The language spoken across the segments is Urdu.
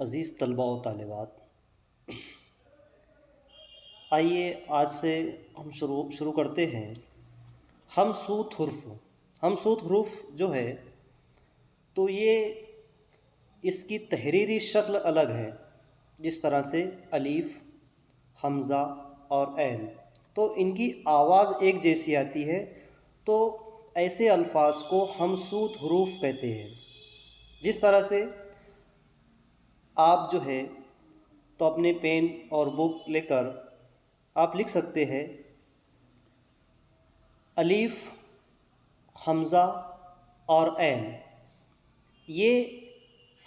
عزیز طلباء و طالبات، آئیے آج سے ہم شروع کرتے ہیں ہمسوت حروف۔ ہمسوت حروف جو ہے تو یہ اس کی تحریری شکل الگ ہے، جس طرح سے الف، حمزہ اور عین، تو ان کی آواز ایک جیسی آتی ہے، تو ایسے الفاظ کو ہمسوت حروف کہتے ہیں۔ جس طرح سے آپ جو ہے تو اپنے پین اور بک لے کر آپ لکھ سکتے ہیں الف، حمزہ اور عین، یہ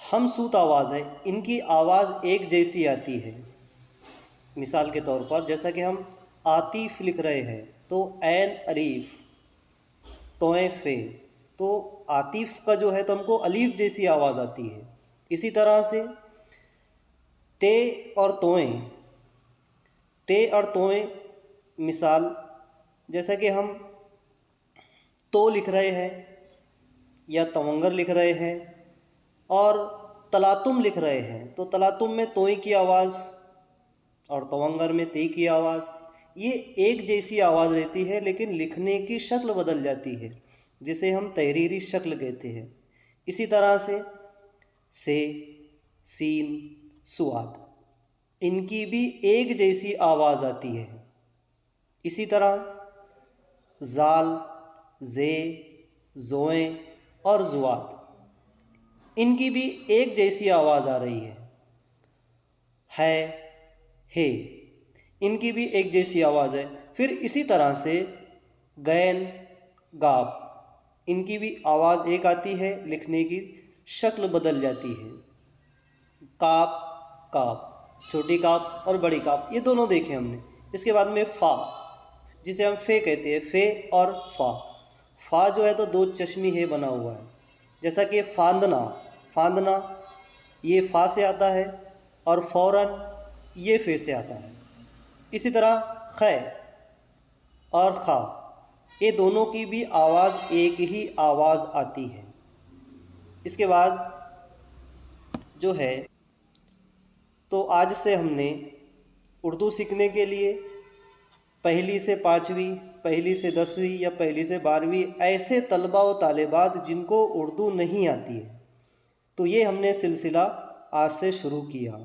ہمسوت آواز ہے، ان کی آواز ایک جیسی آتی ہے۔ مثال کے طور پر جیسا کہ ہم عاطف لکھ رہے ہیں تو عین الف، توئیں فے، تو عاطف کا جو ہے تو ہم کو الف جیسی آواز آتی ہے۔ اسی طرح سے تے اور توئیں، تے اور توئیں، مثال جیسا کہ ہم تو لکھ رہے ہیں یا تونگر لکھ رہے ہیں اور تلاطم لکھ رہے ہیں، تو تلاطم میں توئیں کی آواز اور تونگر میں تے کی آواز، یہ ایک جیسی آواز رہتی ہے لیکن لکھنے کی شکل بدل جاتی ہے، جسے ہم تحریری شکل کہتے ہیں۔ اسی طرح سے سین، صاد، ان کی بھی ایک جیسی آواز آتی ہے۔ اسی طرح زال، زے، زوئیں اور زوات، ان کی بھی ایک جیسی آواز آ رہی ہے، ان کی بھی ایک جیسی آواز ہے۔ پھر اسی طرح سے غین، گاف، ان کی بھی آواز ایک آتی ہے، لکھنے کی شکل بدل جاتی ہے۔ کاف، چھوٹی کاف اور بڑی کاف، یہ دونوں دیکھے ہم نے۔ اس کے بعد میں فا، جسے ہم فے کہتے ہیں، فے اور فا جو ہے تو دو چشمی ہے بنا ہوا ہے، جیسا کہ فاندنا یہ فا سے آتا ہے اور فوراً یہ فے سے آتا ہے۔ اسی طرح خے اور خا، یہ دونوں کی بھی آواز ایک ہی آواز آتی ہے۔ اس کے بعد جو ہے تو آج سے ہم نے اردو سیکھنے کے لیے پہلی سے پانچویں، پہلی سے 10ویں یا پہلی سے 12ویں ایسے طلباء و طالبات جن کو اردو نہیں آتی ہے، تو یہ ہم نے سلسلہ آج سے شروع کیا۔